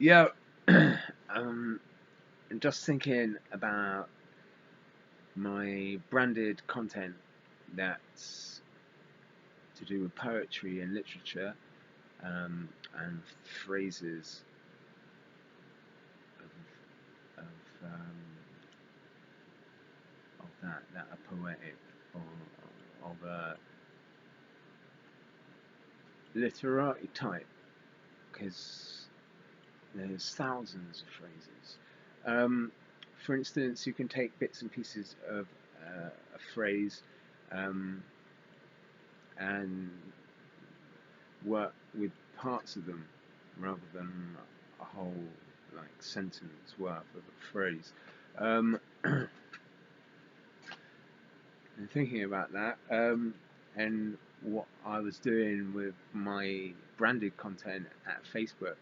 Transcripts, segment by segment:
Yeah, I'm just thinking about my branded content that's to do with poetry and literature, and phrases of that are poetic, or of a literary type, because there's thousands of phrases. Um, for instance, you can take bits and pieces of a phrase, um, and work with parts of them rather than a whole like sentence worth of a phrase. And thinking about that, and what I was doing with my branded content at Facebook,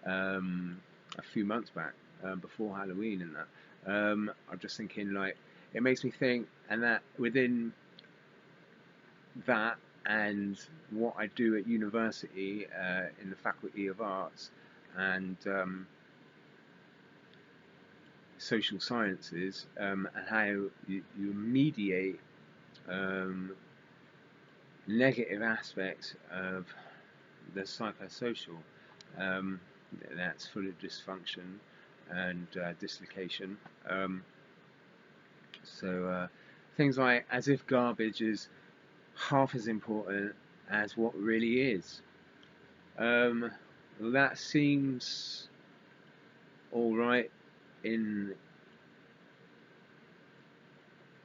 a few months back, before Halloween and that, I'm just thinking like it makes me think, and that within that and what I do at university, in the Faculty of Arts and Social Sciences, and how you mediate um, negative aspects of the psychosocial, um, that's full of dysfunction and dislocation. Um, so things like as if garbage is half as important as what really is. Um, well, that seems all right in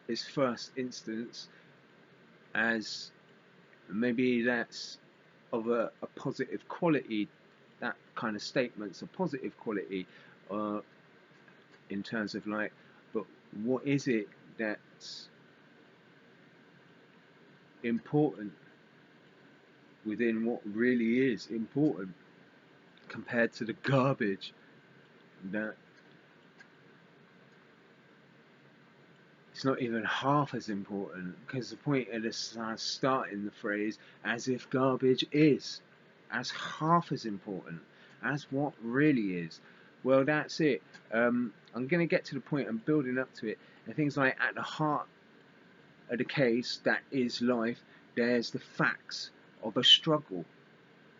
its first instance, as maybe that's of a positive quality. That kind of statement's a positive quality, uh, in terms of like, but what is it that's important within what really is important compared to the garbage that it's not even half as important, because the point of this starting the phrase as if garbage is as half as important as what really is. Well, that's it. I'm going to get to the point. I'm building up to it. And things like at the heart of the case that is life, there's the facts of a struggle,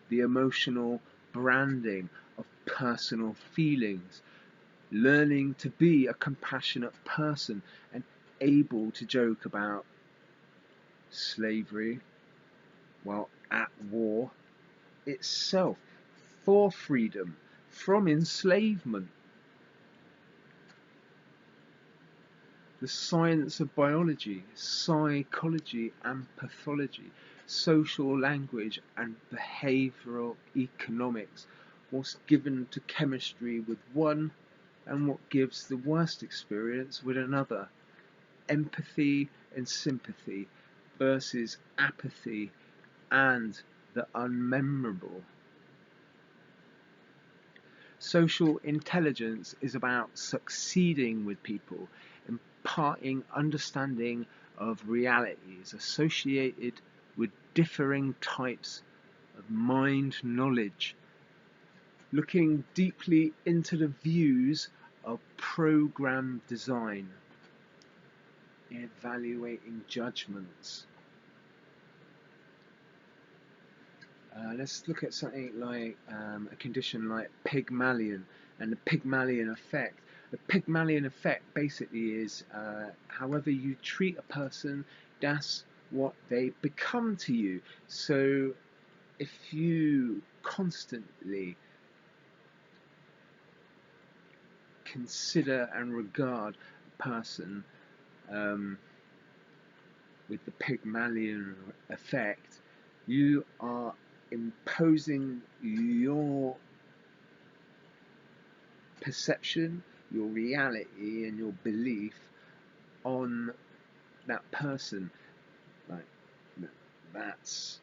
the emotional branding of personal feelings, learning to be a compassionate person and able to joke about slavery while at war itself, for freedom from enslavement. The science of biology, psychology and pathology, social language and behavioural economics, what's given to chemistry with one and what gives the worst experience with another. Empathy and sympathy versus apathy and the unmemorable. Social intelligence is about succeeding with people, imparting understanding of realities associated with differing types of mind knowledge, looking deeply into the views of program design, evaluating judgments. Let's look at something like a condition like Pygmalion and the Pygmalion effect. The Pygmalion effect basically is however you treat a person, that's what they become to you. So if you constantly consider and regard a person with the Pygmalion effect, you are imposing your perception, your reality, and your belief on that person. Like, that's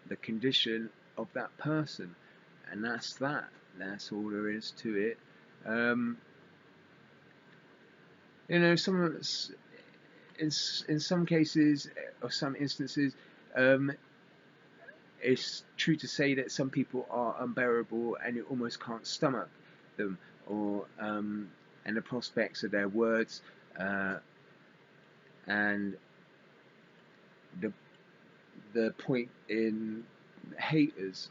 the condition of that person, and that's that. That's all there is to it. Um, some in some cases or some instances, um, it's true to say that some people are unbearable and you almost can't stomach them, or and the prospects of their words, and the point in haters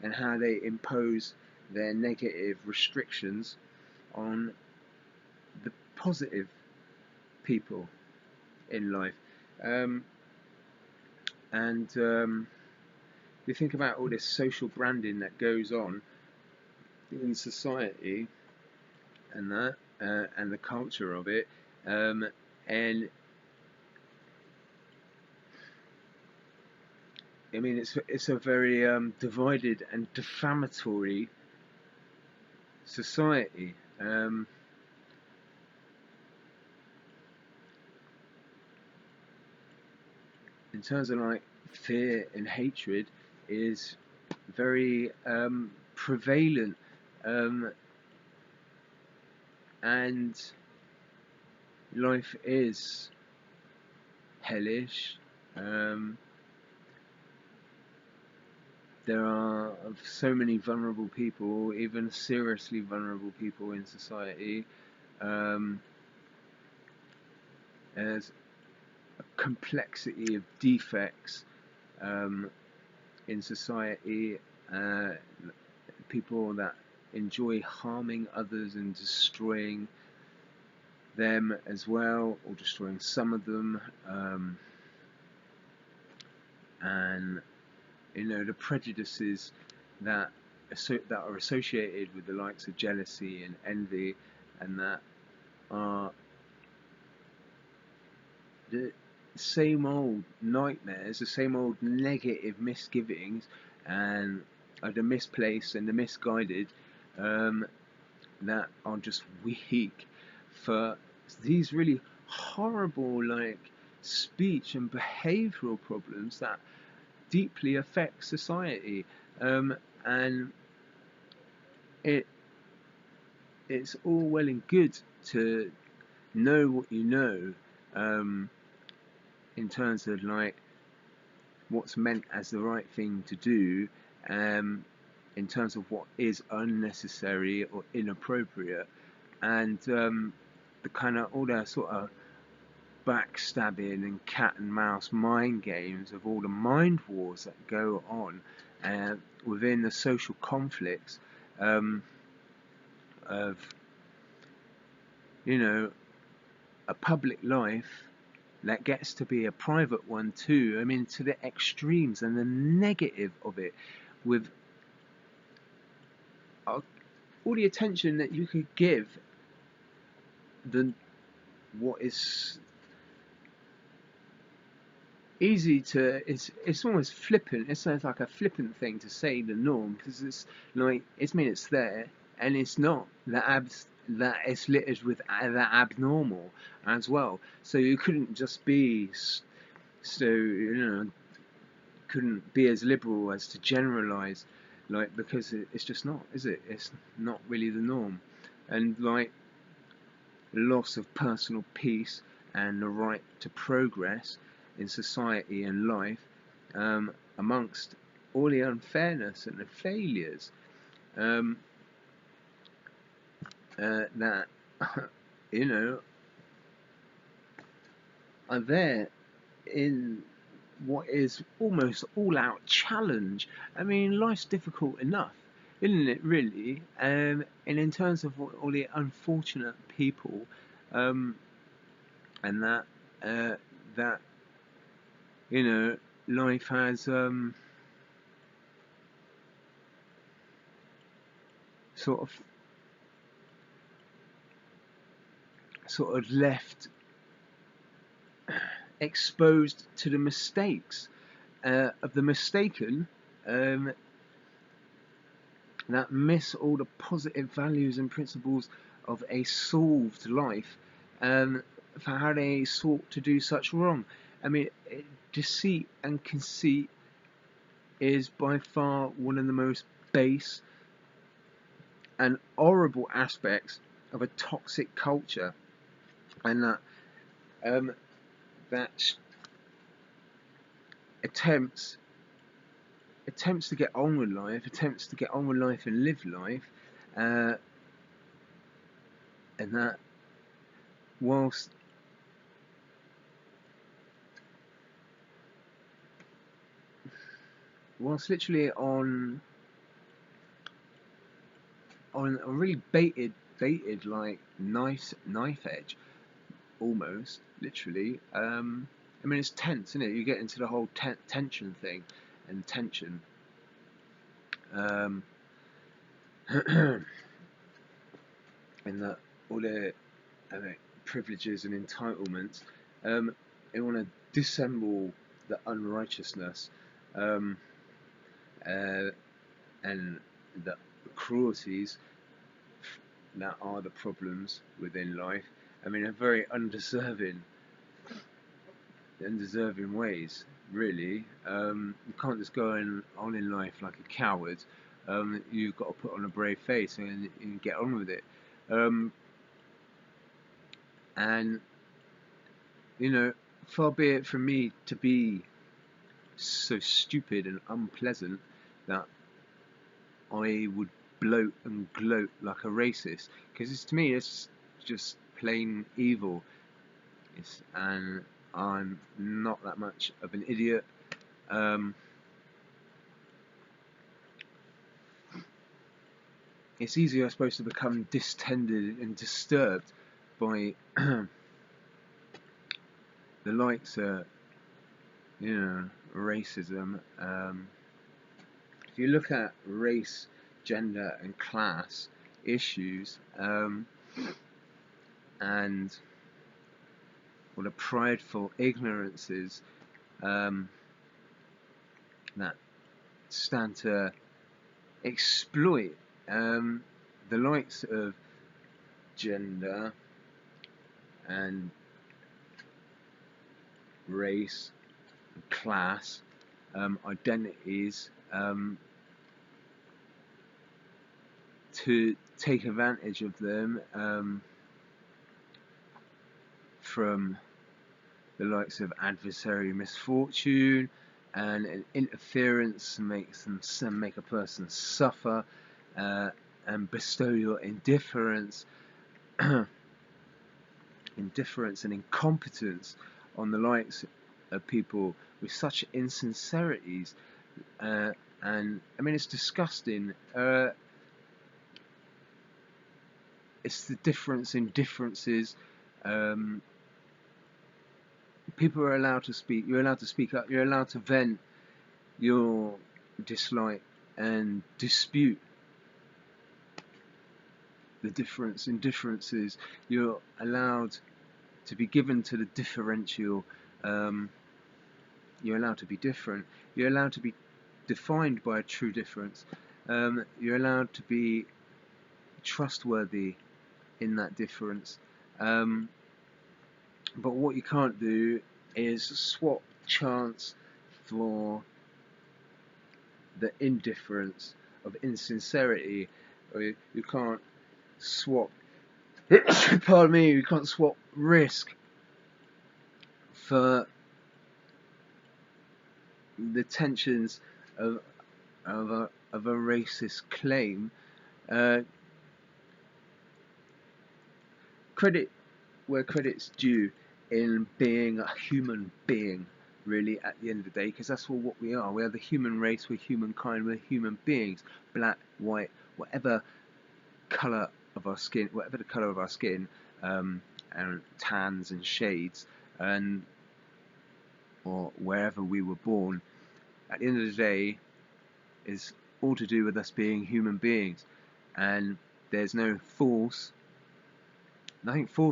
and how they impose their negative restrictions on the positive people in life. And you think about all this social branding that goes on in society, and that and the culture of it, and I mean it's a very divided and defamatory society. In terms of like fear and hatred is very prevalent, and life is hellish. There are so many vulnerable people, even seriously vulnerable people in society. There's a complexity of defects in society, people that enjoy harming others and destroying them as well, or destroying some of them, and the prejudices that are associated with the likes of jealousy and envy, and that are the same old nightmares, the same old negative misgivings, and the misplaced and the misguided, that are just weak for these really horrible like speech and behavioural problems that deeply affect society, and it's all well and good to know what you know, in terms of like what's meant as the right thing to do, in terms of what is unnecessary or inappropriate, and the kind of all that sort of backstabbing and cat and mouse mind games of all the mind wars that go on within the social conflicts, of a public life that gets to be a private one too. I mean, to the extremes and the negative of it, with all the attention that you could give what is easy to, it's almost flippant. It sounds like a flippant thing to say the norm, because it's like it's there, and it's not that it's littered with the abnormal as well. So you couldn't just be couldn't be as liberal as to generalize, like, because it's just not, is it? It's not really the norm. And like loss of personal peace and the right to progress in society and life, amongst all the unfairness and the failures that are there in what is almost all-out challenge. I mean, life's difficult enough, isn't it, really? And in terms of all the unfortunate people, and that life has sort of left exposed to the mistakes of the mistaken, that miss all the positive values and principles of a solved life, for how they sought to do such wrong. I mean, deceit and conceit is by far one of the most base and horrible aspects of a toxic culture, and that attempts attempts to get on with life, and live life, and that whilst literally on a really baited like knife edge, almost literally. I mean, it's tense, isn't it? You get into the whole tension thing, and tension. And that all their privileges and entitlements, they want to dissemble the unrighteousness, and the cruelties that are the problems within life. I mean, in very undeserving ways, really. You can't just go on in life like a coward. You've got to put on a brave face and get on with it. And, you know, far be it from me to be so stupid and unpleasant that I would bloat and gloat like a racist, because to me it's just plain evil. And I'm not that much of an idiot. It's easy, I suppose, to become distended and disturbed by the likes of, racism. If you look at race, gender, and class issues, and all the prideful ignorances that stand to exploit the likes of gender and race, and class, identities, to take advantage of them from the likes of adversary misfortune, and an interference makes them make a person suffer, and bestow your indifference and incompetence on the likes of people with such insincerities, and I mean, it's disgusting. It's the difference in differences. People are allowed to speak. You're allowed to speak up. You're allowed to vent your dislike and dispute the difference in differences. You're allowed to be given to the differential. You're allowed to be different. You're allowed to be defined by a true difference. You're allowed to be trustworthy in that difference. But what you can't do is swap chance for the indifference of insincerity. Or you can't swap pardon me, you can't swap risk for the tensions of a racist claim. Credit where credit's due in being a human being, really, at the end of the day, because that's what we are. We are the human race, we're humankind, we're human beings. Black, white, whatever colour of our skin, and tans and shades, or wherever we were born, at the end of the day, is all to do with us being human beings. And there's nothing false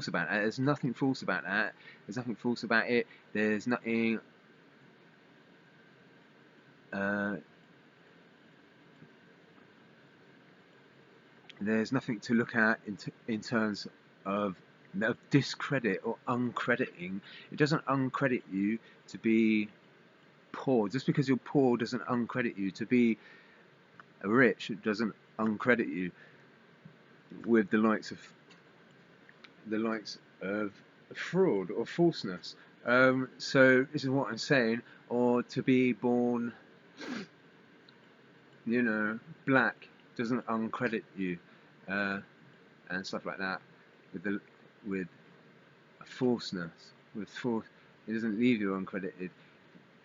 about that. There's nothing false about that. There's nothing false about it. There's nothing there's nothing to look at in terms of discredit or uncrediting. It doesn't uncredit you to be poor. Just because you're poor doesn't uncredit you. To be rich, it doesn't uncredit you with the likes of fraud or falseness. So this is what I'm saying. Or to be born you know, black doesn't uncredit you, uh, and stuff like that, with falseness, with force, it doesn't leave you uncredited,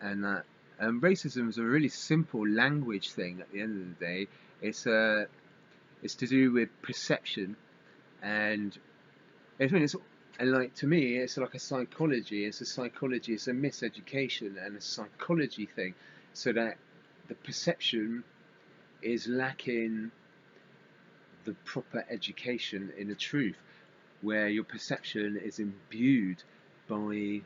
and that. Racism is a really simple language thing. At the end of the day, it's to do with perception, and I mean, and like to me, it's like a psychology. It's a miseducation and a psychology thing, so that the perception is lacking the proper education in the truth, where your perception is imbued by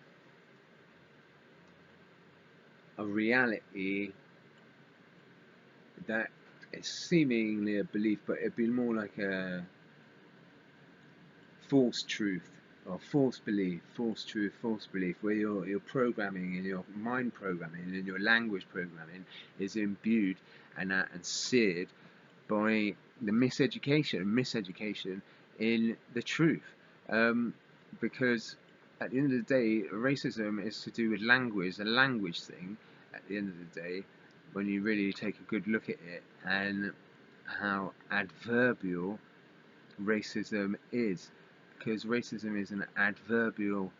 a reality that is seemingly a belief, but it'd be more like a false truth or false belief, false truth, false belief, where your programming and your mind programming and your language programming is imbued and seared by the miseducation in the truth, because at the end of the day, racism is to do with language, a language thing. At the end of the day, when you really take a good look at it and how adverbial racism is, because racism is an adverbial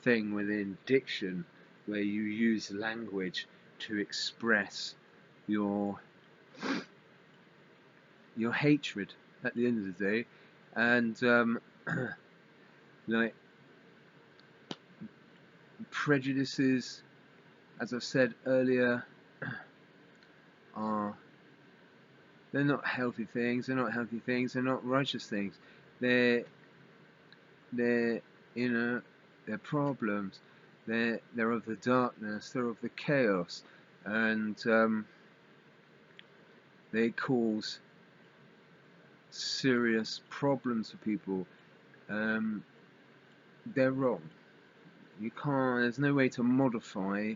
thing within diction, where you use language to express your hatred at the end of the day, and like prejudices, as I've said earlier, are they're not healthy things. They're not healthy things. They're not righteous things. They're you know, they're problems. They're of the darkness. They're of the chaos, and they cause serious problems for people. They're wrong. You can't. There's no way to modify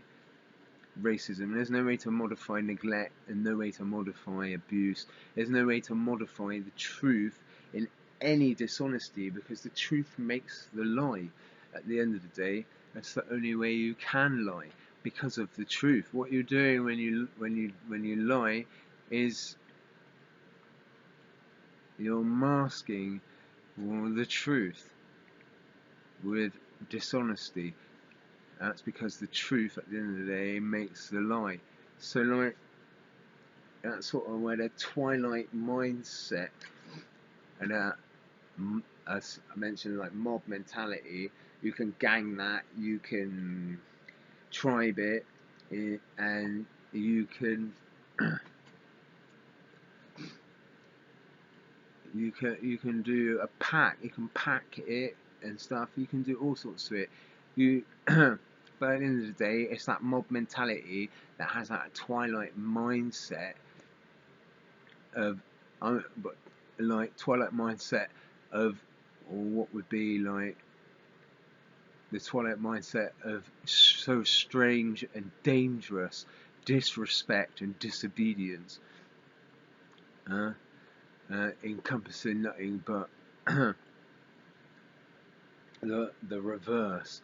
racism. There's no way to modify neglect, and no way to modify abuse. There's no way to modify the truth in any dishonesty, because the truth makes the lie. At the end of the day, that's the only way you can lie, because of the truth. What you're doing when you lie is you're masking the truth with dishonesty. That's because the truth at the end of the day makes the lie. So like, that's sort of where the twilight mindset, and as I mentioned, like mob mentality, you can gang that, you can tribe it, and you can you can do a pack, you can pack it and stuff, you can do all sorts to it. But at the end of the day, it's that mob mentality that has that twilight mindset of, but like twilight mindset of, or what would be like the twilight mindset of so strange and dangerous disrespect and disobedience, encompassing nothing but the reverse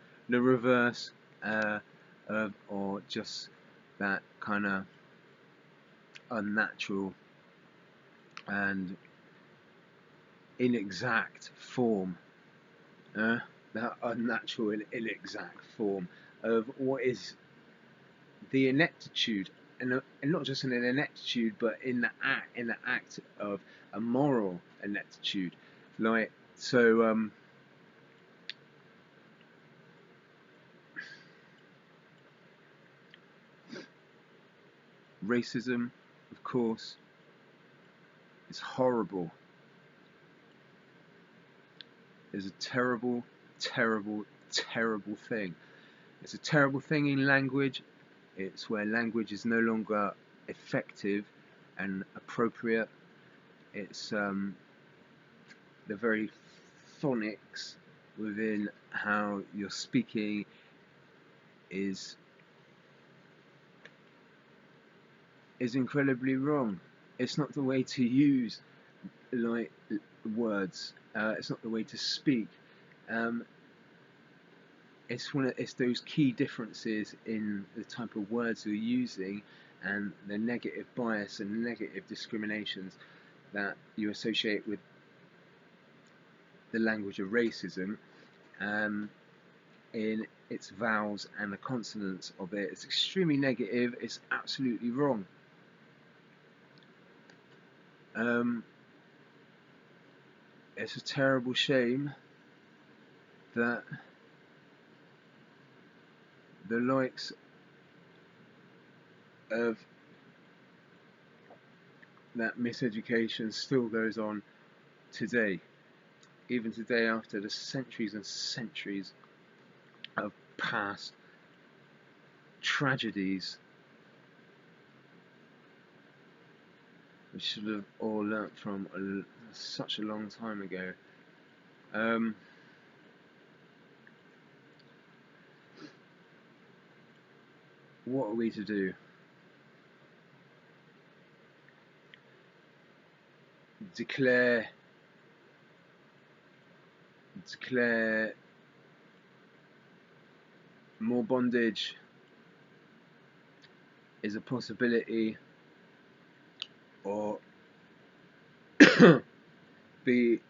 of, or just that kind of unnatural and inexact form, that unnatural and inexact form of what is the ineptitude, and not just in an ineptitude, but in the act of a moral ineptitude. Like, so racism, of course, is horrible. It's a terrible, terrible, terrible thing. It's a terrible thing in language. It's where language is no longer effective and appropriate. It's the very phonics within how you're speaking is incredibly wrong. It's not the way to use like words. It's not the way to speak. it's those key differences in the type of words you're using and the negative bias and negative discriminations that you associate with the language of racism, in its vowels and the consonants of it. It's extremely negative. It's absolutely wrong. It's a terrible shame that the likes of that miseducation still goes on today, even today, after the centuries and centuries of past tragedies we should have all learnt from such a long time ago. What are we to do? Declare more bondage is a possibility, or be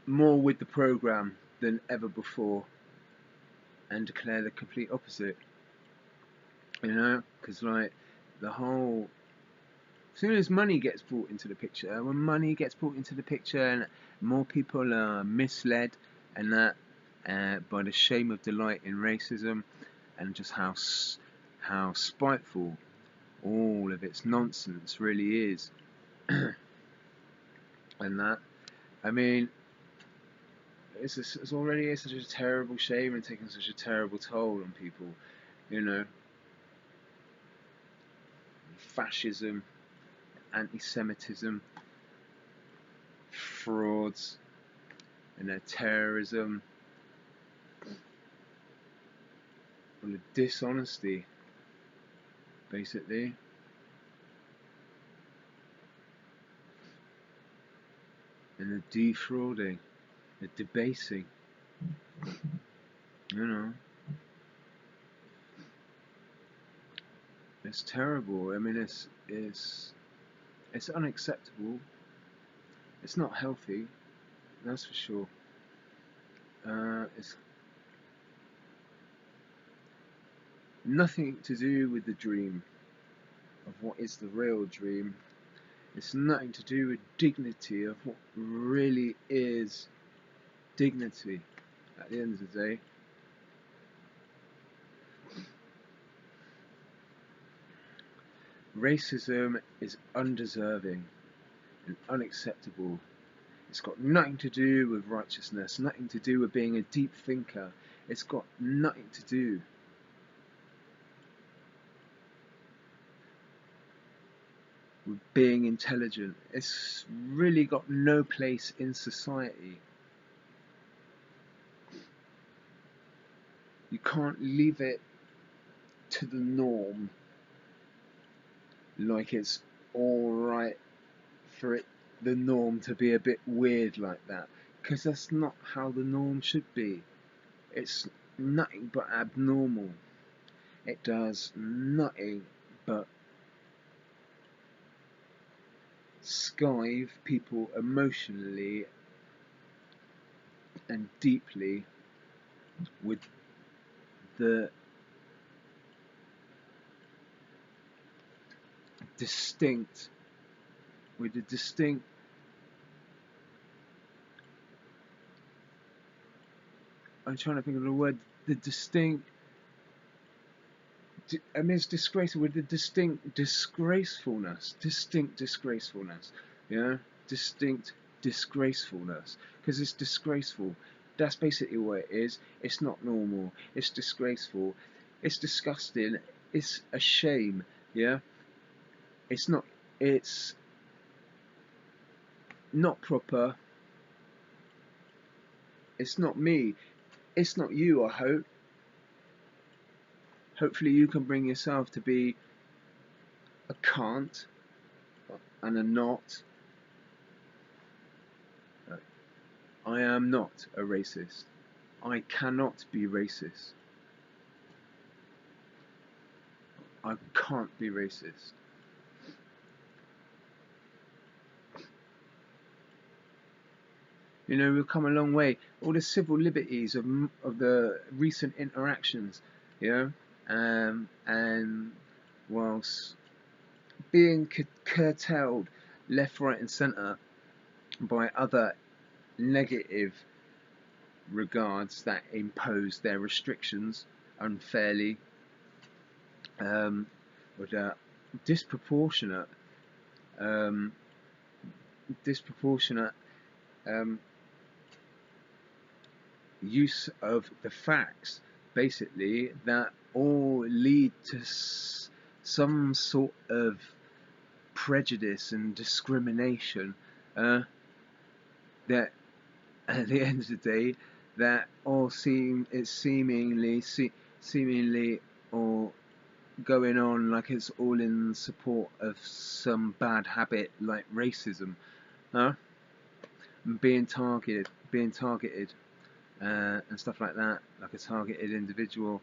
more with the program than ever before and declare the complete opposite, because like the whole, as soon as money gets brought into the picture, when money gets brought into the picture and more people are misled and that by the shame of delight in racism and just how spiteful all of its nonsense really is, and that, I mean, it's already such a terrible shame and taking such a terrible toll on people, fascism, anti-Semitism, frauds, and their terrorism, and the dishonesty, basically. And the defrauding, the debasing, It's terrible. I mean, it's unacceptable. It's not healthy, that's for sure. It's nothing to do with the dream of what is the real dream. It's nothing to do with dignity, of what really is dignity at the end of the day. Racism is undeserving and unacceptable. It's got nothing to do with righteousness, nothing to do with being a deep thinker. It's got nothing to do with being intelligent. It's really got no place in society. You can't leave it to the norm, like it's alright for the norm to be a bit weird like that, because that's not how the norm should be. It's nothing but abnormal. It does nothing but skive people emotionally and deeply with the distinct I'm trying to think of the word, the distinct, I mean, it's disgraceful, with the distinct disgracefulness, distinct disgracefulness, because it's disgraceful. That's basically what it is. It's not normal. It's disgraceful. It's disgusting. It's a shame. It's not proper. It's not me. It's not you, I hope. Hopefully you can bring yourself to be a can't and a not. I am not a racist. I cannot be racist. I can't be racist. You know, we've come a long way. All the civil liberties of the recent interactions, you know, and whilst being curtailed left, right, and centre by other negative regards that impose their restrictions unfairly, with a disproportionate um, um, use of the facts, basically, that all lead to some sort of prejudice and discrimination, that at the end of the day, that all seemingly or going on like it's all in support of some bad habit like racism, huh? Being targeted, and stuff like that, like a targeted individual,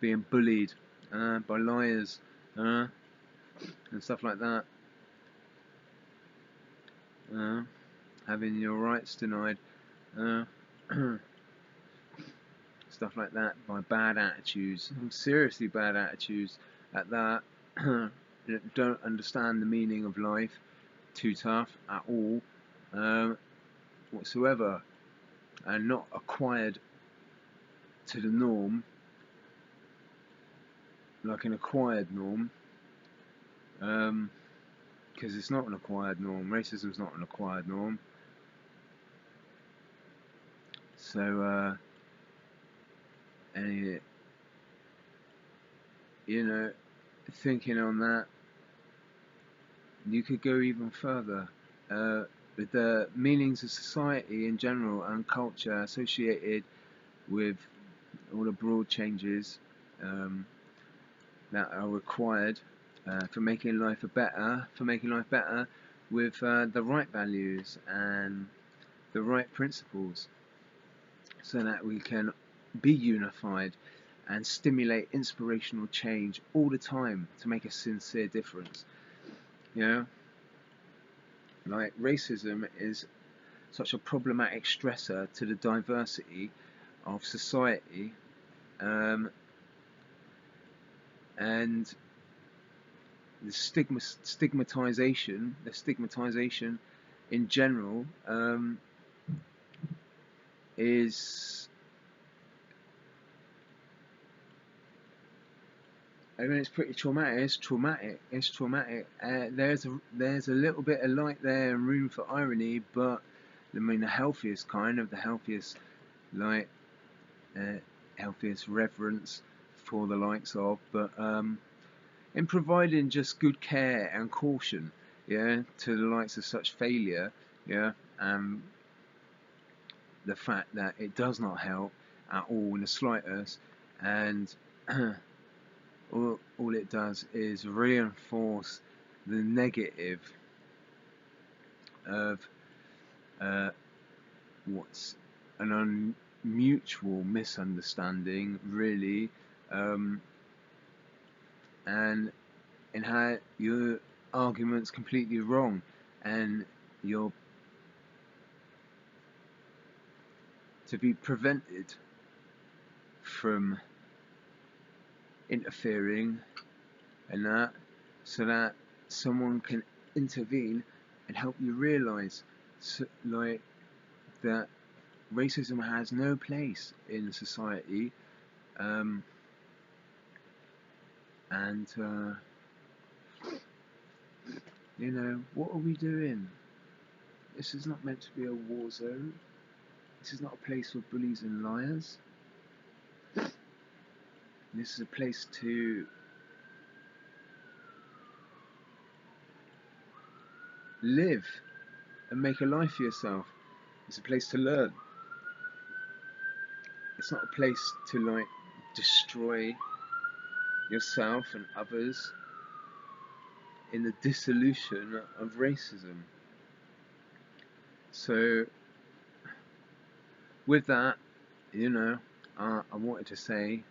being bullied by liars, and stuff like that, having your rights denied, stuff like that, by bad attitudes, seriously bad attitudes at that, that don't understand the meaning of life, too tough at all, whatsoever, and not acquired to the norm, like an acquired norm, because it's not an acquired norm. Racism's not an acquired norm. So, and you know, thinking on that, you could go even further. With the meanings of society in general and culture associated with all the broad changes that are required for making life better, with the right values and the right principles, so that we can be unified and stimulate inspirational change all the time to make a sincere difference. You know, like racism is such a problematic stressor to the diversity of society, and the stigmatization in general, is, I mean, it's pretty traumatic. It's traumatic. There's a little bit of light there and room for irony, but I mean the healthiest light, healthiest reverence for the likes of, but in providing just good care and caution, yeah, to the likes of such failure, yeah, the fact that it does not help at all in the slightest, and all it does is reinforce the negative of what's an mutual misunderstanding, really, and in how your argument's completely wrong, and you're to be prevented from interfering in that, so that someone can intervene and help you realise, like, that racism has no place in society, and you know, what are we doing? This is not meant to be a war zone. This is not a place for bullies and liars. This is a place to live and make a life for yourself. It's a place to learn. It's not a place to, like, destroy yourself and others in the dissolution of racism. So with that, you know, I wanted to say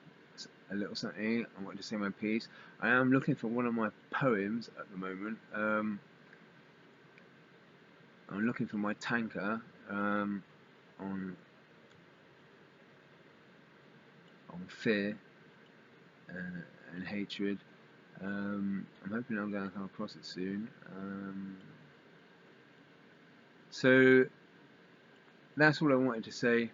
a little something. I wanted to say my piece. I am looking for one of my poems at the moment. I'm looking for my tanker on fear and hatred. I'm hoping I'm going to come across it soon. So that's all I wanted to say.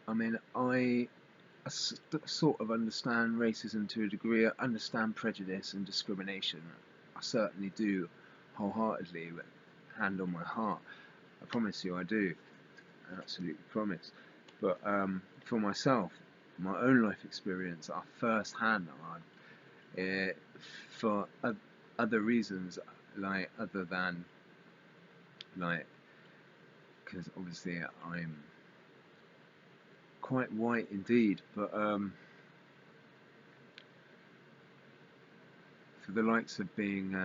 I mean, I sort of understand racism to a degree. I understand prejudice and discrimination. I certainly do, wholeheartedly, but hand on my heart. I promise you I do. I absolutely promise. But for myself, my own life experience, I first hand for other reasons, like other than like, because obviously I'm quite white indeed, but for the likes of being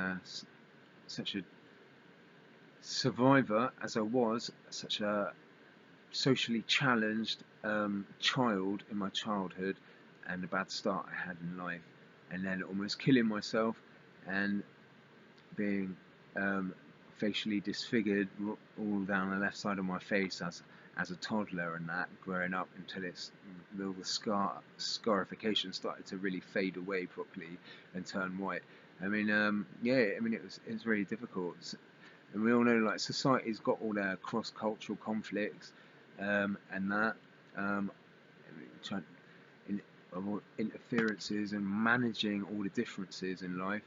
such a survivor as I was, such a socially challenged child in my childhood, and the bad start I had in life, and then almost killing myself, and being facially disfigured all down the left side of my face as a toddler, and that growing up until the scarification started to really fade away properly and turn white. I mean, yeah, I mean it was really difficult, and we all know like society's got all their cross-cultural conflicts and that in, interferences and managing all the differences in life.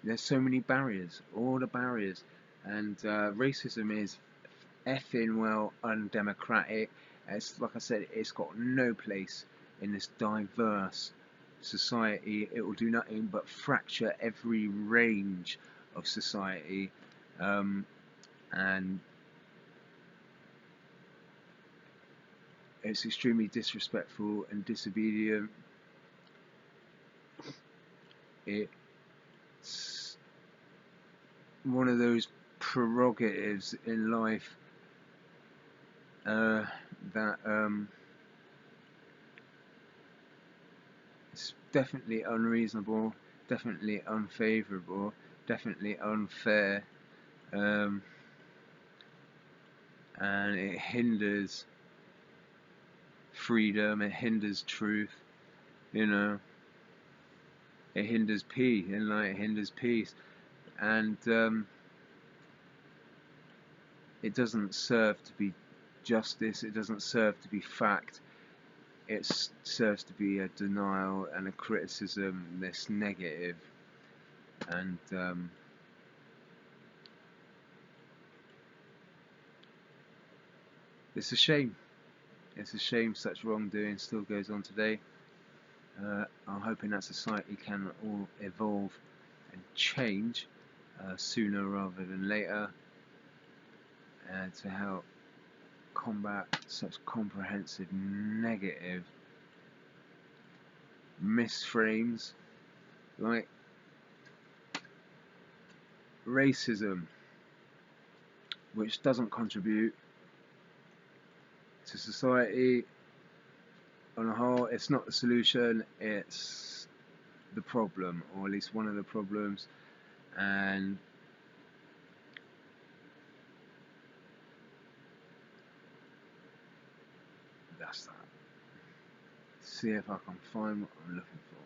There's so many barriers, all the barriers, and racism is effing well undemocratic. It's like I said, it's got no place in this diverse society. It will do nothing but fracture every range of society, and it's extremely disrespectful and disobedient. It's one of those prerogatives in life that it's definitely unreasonable, definitely unfavourable, definitely unfair, and it hinders freedom, it hinders truth, you know, it hinders peace, and like it hinders peace, and it doesn't serve to be justice, it doesn't serve to be fact, it serves to be a denial and a criticism that's negative, and it's a shame. It's a shame such wrongdoing still goes on today. I'm hoping that society can all evolve and change sooner rather than later, to help combat such comprehensive negative misframes like racism, which doesn't contribute to society on a whole. It's not the solution, it's the problem, or at least one of the problems, and that's that. See if I can find what I'm looking for.